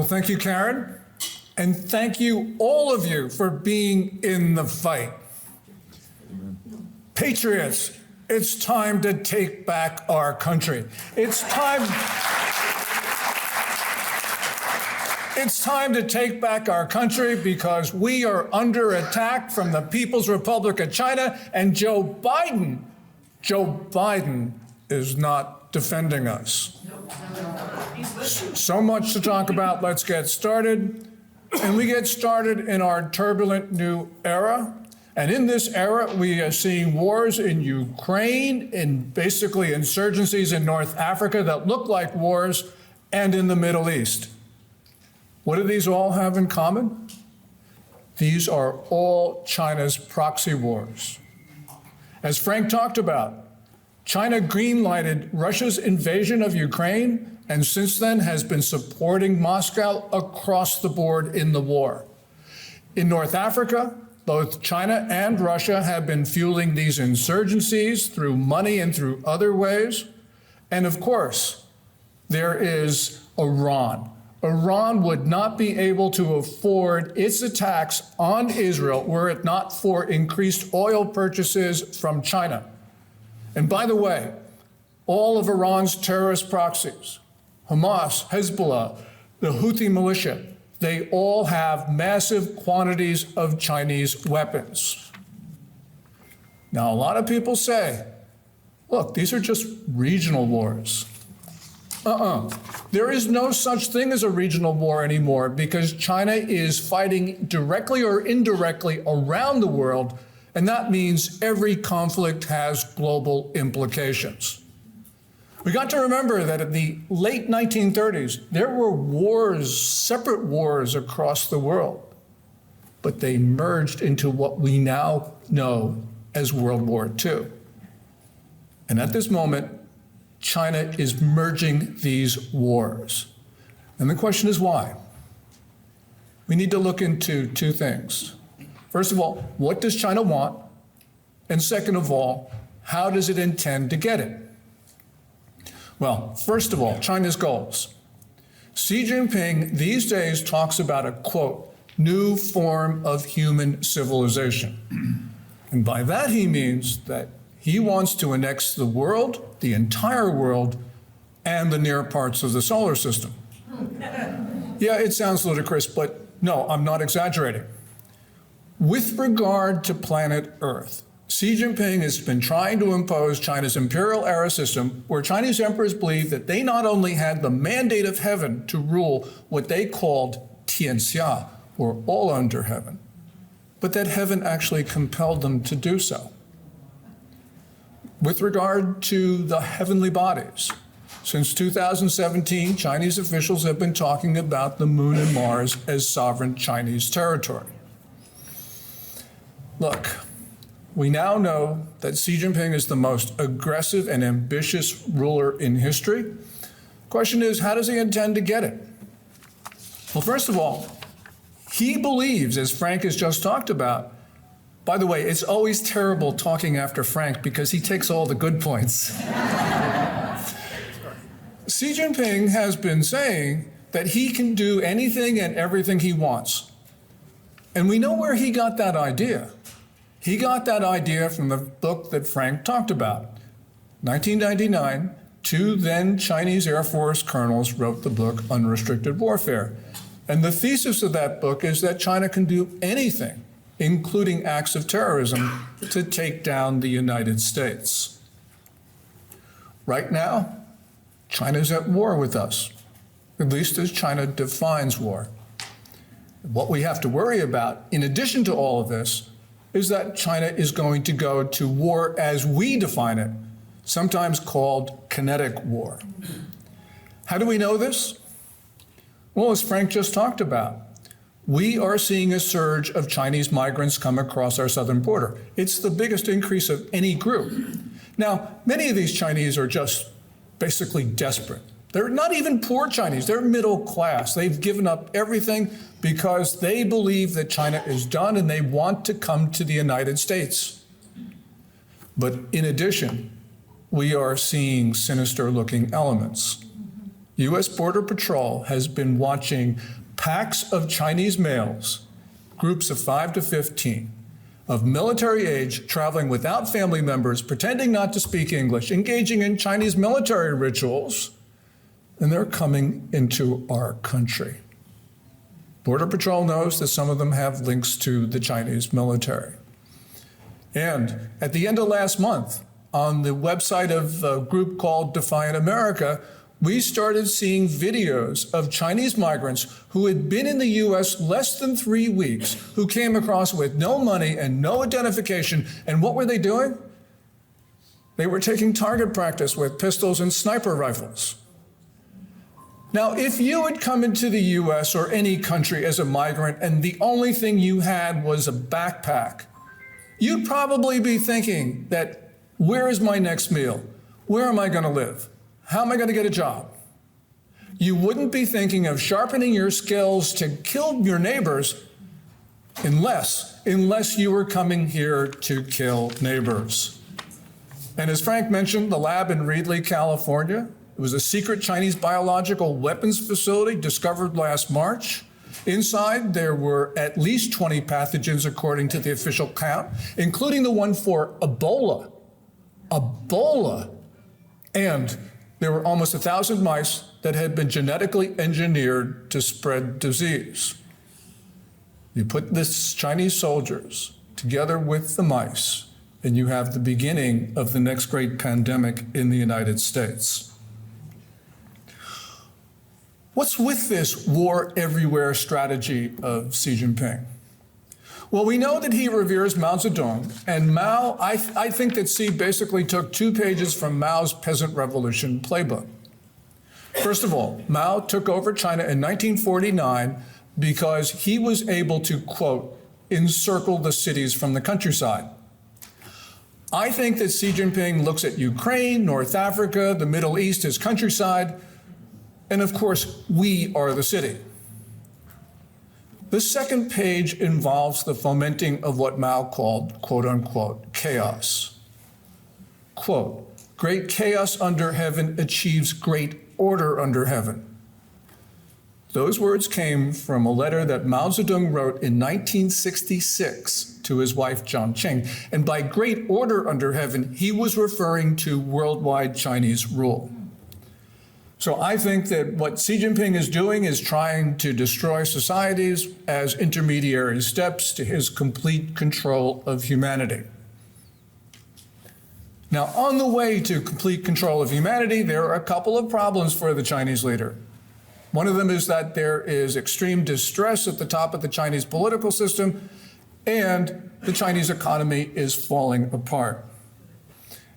thank you, Karen. And thank you, all of you, for being in the fight. Patriots, it's time to take back our country. It's time to take back our country because we are under attack from the People's Republic of China, and Joe Biden is not defending us. So much to talk about. Let's get started. And we get started in our turbulent new era. And in this era, we are seeing wars in Ukraine, and basically insurgencies in North Africa that look like wars, and in the Middle East. What do these all have in common? These are all China's proxy wars. As Frank talked about, China green-lighted Russia's invasion of Ukraine, and since then has been supporting Moscow across the board in the war. In North Africa, both China and Russia have been fueling these insurgencies through money and through other ways. And of course, there is Iran. Iran would not be able to afford its attacks on Israel were it not for increased oil purchases from China. And by the way, all of Iran's terrorist proxies, Hamas, Hezbollah, the Houthi militia, they all have massive quantities of Chinese weapons. Now, a lot of people say, look, these are just regional wars. There is no such thing as a regional war anymore because China is fighting directly or indirectly around the world, and that means every conflict has global implications. We got to remember that in the late 1930s, there were wars, separate wars across the world, but they merged into what we now know as World War II. And at this moment, China is merging these wars. And the question is why? We need to look into two things. First of all, what does China want? And second of all, how does it intend to get it? Well, first of all, China's goals. Xi Jinping these days talks about a, quote, new form of human civilization. And by that he means that he wants to annex the world, the entire world, and the near parts of the solar system. Yeah, it sounds ludicrous, but no, I'm not exaggerating. With regard to planet Earth, Xi Jinping has been trying to impose China's imperial-era system where Chinese emperors believed that they not only had the mandate of heaven to rule what they called Tianxia, or all under heaven, but that heaven actually compelled them to do so. With regard to the heavenly bodies, since 2017, Chinese officials have been talking about the Moon and Mars as sovereign Chinese territory. Look, we now know that Xi Jinping is the most aggressive and ambitious ruler in history. Question is, how does he intend to get it? Well, first of all, he believes, as Frank has just talked about, by the way, it's always terrible talking after Frank because he takes all the good points. Xi Jinping has been saying that he can do anything and everything he wants. And we know where he got that idea. He got that idea from the book that Frank talked about. 1999, two then Chinese Air Force colonels wrote the book Unrestricted Warfare. And the thesis of that book is that China can do anything, including acts of terrorism, to take down the United States. Right now, China's at war with us, at least as China defines war. What we have to worry about, in addition to all of this, is that China is going to go to war as we define it, sometimes called kinetic war. How do we know this? Well, as Frank just talked about, we are seeing a surge of Chinese migrants come across our southern border. It's the biggest increase of any group. Now, many of these Chinese are just basically desperate. They're not even poor Chinese, they're middle class. They've given up everything because they believe that China is done and they want to come to the United States. But in addition, we are seeing sinister looking elements. U.S. Border Patrol has been watching packs of Chinese males, groups of 5 to 15, of military age, traveling without family members, pretending not to speak English, engaging in Chinese military rituals, and they're coming into our country. Border Patrol knows that some of them have links to the Chinese military. And at the end of last month, on the website of a group called Defiant America, we started seeing videos of Chinese migrants who had been in the U.S. less than 3 weeks, who came across with no money and no identification. And what were they doing? They were taking target practice with pistols and sniper rifles. Now, if you had come into the U.S. or any country as a migrant and the only thing you had was a backpack, you'd probably be thinking that, where is my next meal? Where am I going to live? How am I going to get a job? You wouldn't be thinking of sharpening your skills to kill your neighbors unless you were coming here to kill neighbors. And as Frank mentioned, the lab in Reedley, California, it was a secret Chinese biological weapons facility discovered last March. Inside, there were at least 20 pathogens, according to the official count, including the one for Ebola. Ebola. And there were almost 1,000 mice that had been genetically engineered to spread disease. You put this Chinese soldiers together with the mice, and you have the beginning of the next great pandemic in the United States. What's with this war everywhere strategy of Xi Jinping? Well, we know that he reveres Mao Zedong, and Mao, I think that Xi basically took 2 pages from Mao's Peasant Revolution playbook. First of all, Mao took over China in 1949 because he was able to, quote, encircle the cities from the countryside. I think that Xi Jinping looks at Ukraine, North Africa, the Middle East as countryside, and of course, we are the city. The second page involves the fomenting of what Mao called, quote unquote, chaos. Quote, great chaos under heaven achieves great order under heaven. Those words came from a letter that Mao Zedong wrote in 1966 to his wife, Chang. And by great order under heaven, he was referring to worldwide Chinese rule. So I think that what Xi Jinping is doing is trying to destroy societies as intermediary steps to his complete control of humanity. Now, on the way to complete control of humanity, there are a couple of problems for the Chinese leader. One of them is that there is extreme distress at the top of the Chinese political system, and the Chinese economy is falling apart.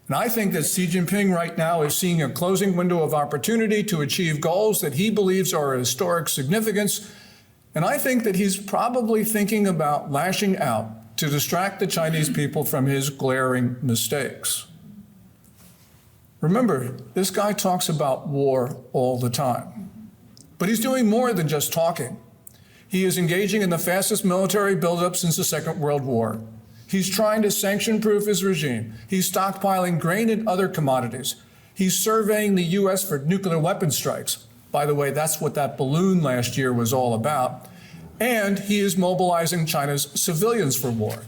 And I think that Xi Jinping right now is seeing a closing window of opportunity to achieve goals that he believes are of historic significance. And I think that he's probably thinking about lashing out to distract the Chinese people from his glaring mistakes. Remember, this guy talks about war all the time. But he's doing more than just talking. He is engaging in the fastest military buildup since the Second World War. He's trying to sanction-proof his regime. He's stockpiling grain and other commodities. He's surveying the U.S. for nuclear weapon strikes. By the way, that's what that balloon last year was all about. And he is mobilizing China's civilians for war.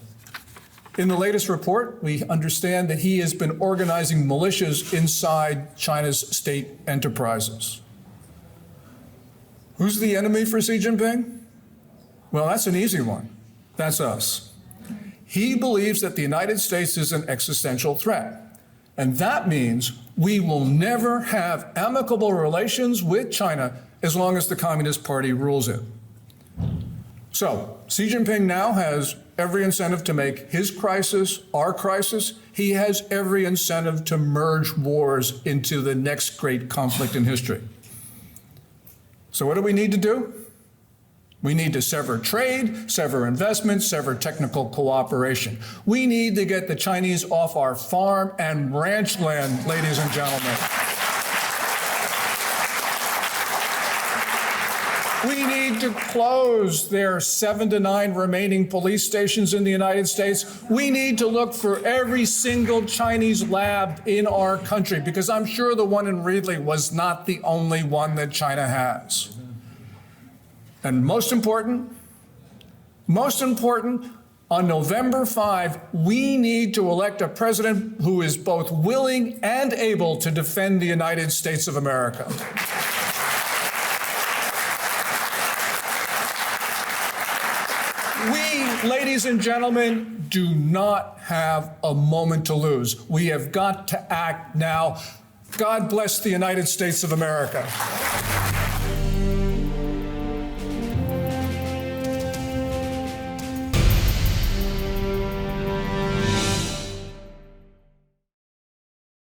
In the latest report, we understand that he has been organizing militias inside China's state enterprises. Who's the enemy for Xi Jinping? Well, that's an easy one. That's us. He believes that the United States is an existential threat. And that means we will never have amicable relations with China as long as the Communist Party rules it. So Xi Jinping now has every incentive to make his crisis our crisis. He has every incentive to merge wars into the next great conflict in history. So what do we need to do? We need to sever trade, sever investment, sever technical cooperation. We need to get the Chinese off our farm and ranch land, ladies and gentlemen. We need to close their 7 to 9 remaining police stations in the United States. We need to look for every single Chinese lab in our country, because I'm sure the one in Reedley was not the only one that China has. And most important, on November 5, we need to elect a president who is both willing and able to defend the United States of America. We, ladies and gentlemen, do not have a moment to lose. We have got to act now. God bless the United States of America.